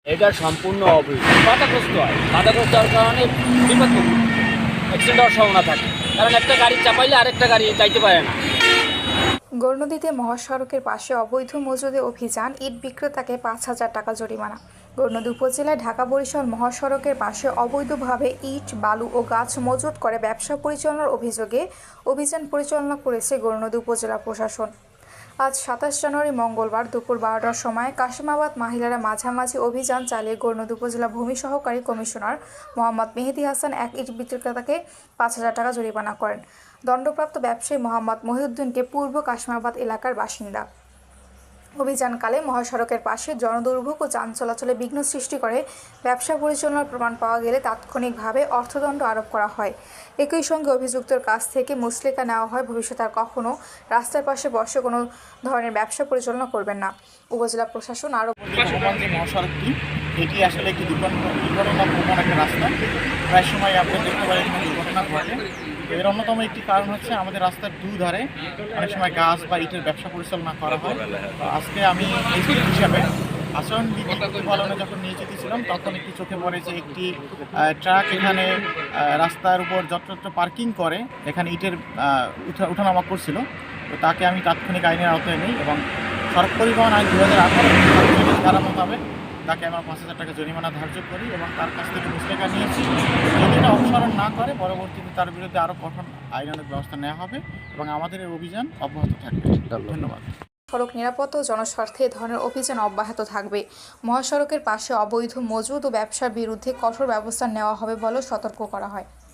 এটা সম্পূর্ণ অবৈধ। বাধাগ্রস্ত হয়, বাধাগ্রস্ত হওয়ার কারণে বিপদ অ্যাক্সিডেন্ট হওয়ার সম্ভাবনা থাকে, কারণ একটা গাড়ি চাপাইলে আরেকটা গাড়ি যাইতে পারে না। গৌরনদীতে মহাসড়কের পাশে অবৈধ মজুদে অভিযান, ইট বিক্রেতাকে ৫,০০০ টাকা জরিমানা। গৌরনদী উপজেলায় ঢাকা বরিশাল মহাসড়কের পাশে অবৈধভাবে ইট, বালু ও গাছ মজুত করে ব্যবসা পরিচালনার অভিযোগে অভিযান পরিচালনা করেছে গৌরনদী উপজেলা প্রশাসন। আজ ২৭ জানুয়ারি মঙ্গলবার দুপুর ১২টার সময় কাশিমাবাদ মহিলারা মাঝামাঝি অভিযান চালিয়ে গৌরনদী উপজেলা ভূমি সহকারী কমিশনার মোহাম্মদ মেহেদী হাসান এক ইট বিক্রেতাকে ৫,০০০ টাকা জরিমানা করেন। দণ্ডপ্রাপ্ত ব্যবসায়ী মোহাম্মদ মহিউদ্দিনকে পূর্ব কাশিমাবাদ এলাকার বাসিন্দা। অভিযানকালে মহাসড়কের পাশে জনদুর্ভোগ ও যান চলাচলে বিঘ্ন সৃষ্টি করে ব্যবসা পরিচালনার প্রমাণ পাওয়া গেলে তাৎক্ষণিকভাবে অর্থদণ্ড আরোপ করা হয়। একই সঙ্গে অভিযুক্তর কাছ থেকে মুচলেকা নেওয়া হয়, ভবিষ্যতে আর কখনও রাস্তার পাশে বসে কোনো ধরনের ব্যবসা পরিচালনা করবেন না। উপজেলা প্রশাসন আরও যে মহাসড়কটি এটি আসলে একটি দুর্ঘটনাপ্রবণ একটা রাস্তা। প্রায় সময় আপনি দেখতে পারেন দুর্ঘটনা ঘটে। এর অন্যতম একটি কারণ হচ্ছে আমাদের রাস্তার দুধারে অনেক সময় গাছ বা ইটের ব্যবসা পরিচালনা করা হয়। তো আজকে আমি এসপি হিসাবে আচরণবিধি প্রতিপালনে যখন নিয়ে যেতেছিলাম তখন একটি চোখে পড়ে যে একটি ট্রাক এখানে রাস্তার উপর যত্রতত্র পার্কিং করে এখানে ইটের উঠানামা করছিল। তো তাকে আমি তাৎক্ষণিক আইনের আওতায় নিই এবং সড়ক পরিবহন আইন ২০১৮ ধারা মোতাবেক তাকে আমরা ৫,০০০ টাকা জরিমানা ধার্য করি এবং তার কাছ থেকে মুচলেকা নিয়েছি। যদি এটা অনুসরণ না করে পরবর্তীতে তার বিরুদ্ধে আরও কঠোর আইনানুগ ব্যবস্থা নেওয়া হবে এবং আমাদের এই অভিযান অব্যাহত থাকবে। ধন্যবাদ। সড়ক নিরাপত্তা ও জনস্বার্থে এ ধরনের অভিযান অব্যাহত থাকবে। মহাসড়কের পাশে অবৈধ মজুদ ও ব্যবসার বিরুদ্ধে কঠোর ব্যবস্থা নেওয়া হবে বলেও সতর্ক করা হয়।